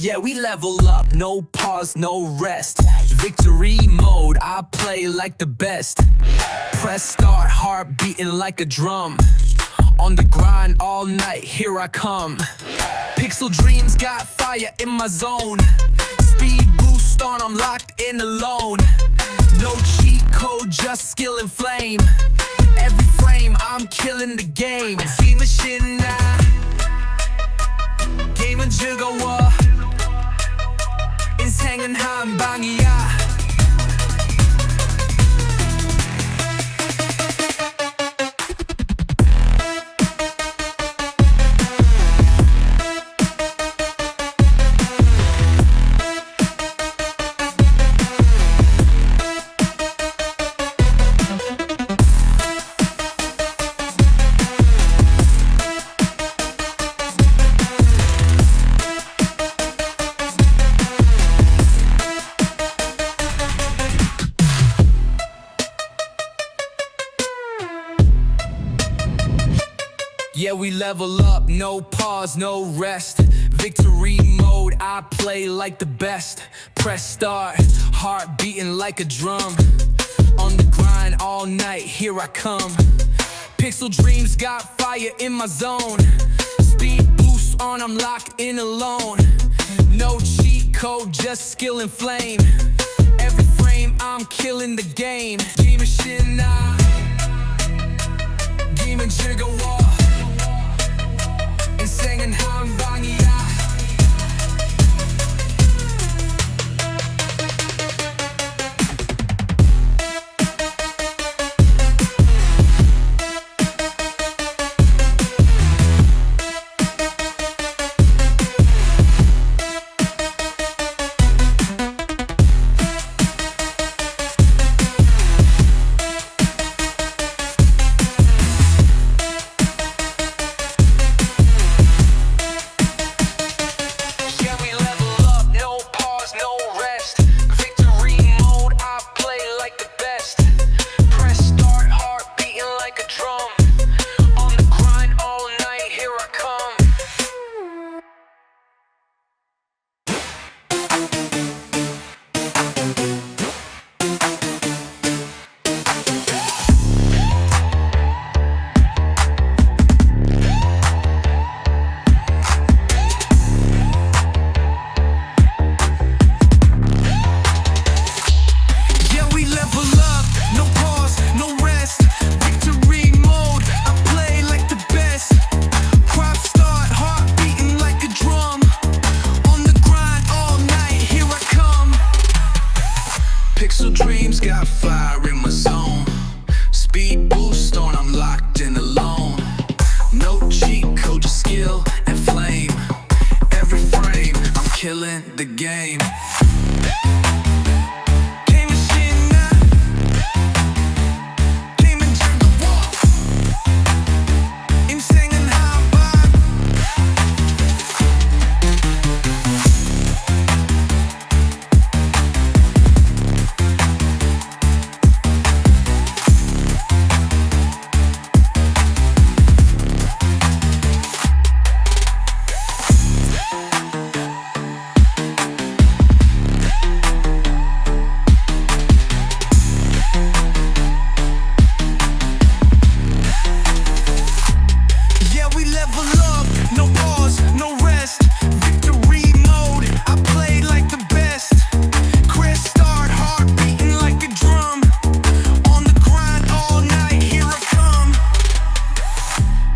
Yeah, we level up, no pause, no rest. Victory mode, I play like the best. Press start, heart beating like a drum. On the grind all night, here I come. Pixel dreams got fire in my zone. Speed boost on, I'm locked in alone. No cheat code, just skill and flame. Every frame, I'm killing the game. Machine 나 게임은 즐거워. 인생은 한 방이야. Yeah, we level up, no pause, no rest. Victory mode, I play like the best. Press start, heart beating like a drum. On the grind all night, here I come. Pixel dreams got fire in my zone. Speed boost on, I'm locked in alone. No cheat code, just skill and flame. Every frame, I'm killing the game. 게임은 신나, 게임은 즐거워. 인생은 한 방이야. Pixel dreams got fire in my zone. Speed boost on, I'm locked in alone. No cheat code, just skill and flame. Every frame, I'm killing the game.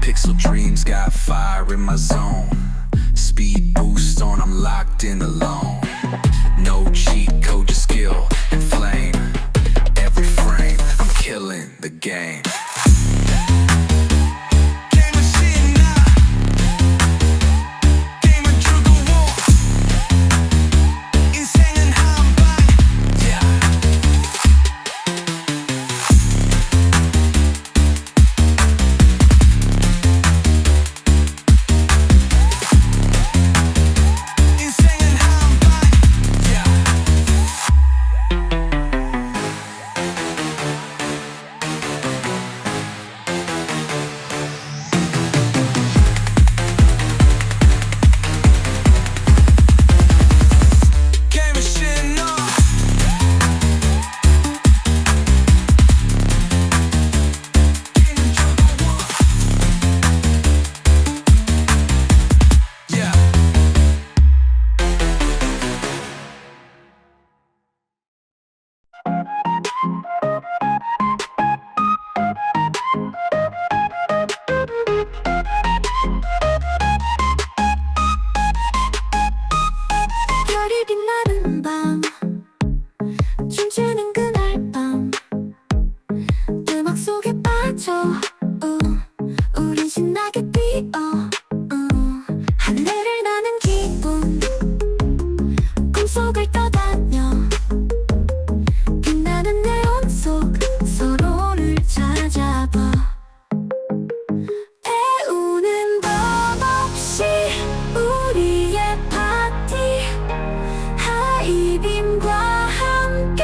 Pixel dreams got fire in my zone. Speed boost on, I'm locked in alone. No cheat code, just skill and flame. Every frame, I'm killing the game. 인생은 한 방. 별이 빛나는 밤 춤추는 그날 밤 음악 속에 빠져 우린 신나게 뛰어 하늘을 나는 기분 꿈속을 떠다녀 빛나는 네온 속 서로를 찾아봐 배우는 법 없이 우리의 파티 하이빔과 함께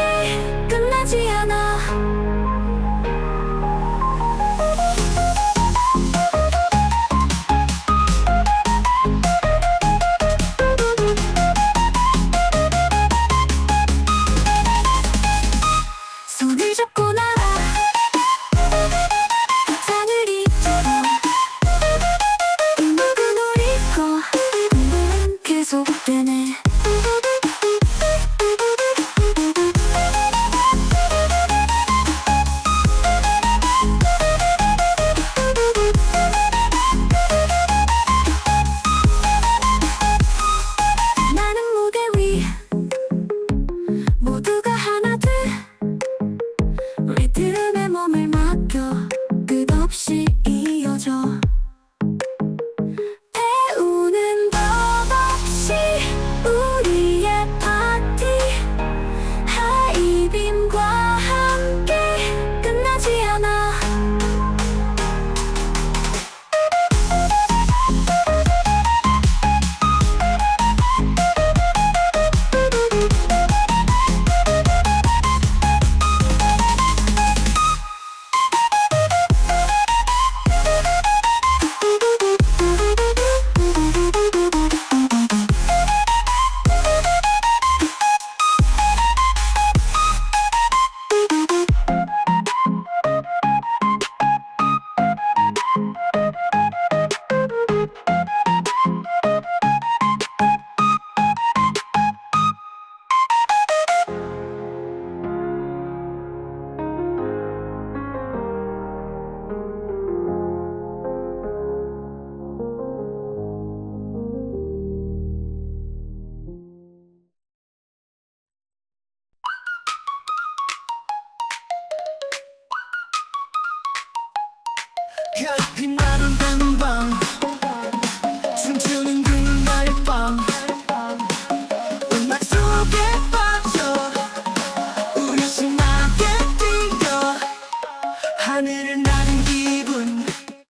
끝나지 않아 손을 잡고 날아 하늘이 음악은 우리 거 계속되네 나는 무대 위 모두가 하나 돼 리듬에 몸을 맡겨 끝없이 이어져 배우는 법 없이 우리의 파티 하이빔과 함께 끝나지 않아 빛나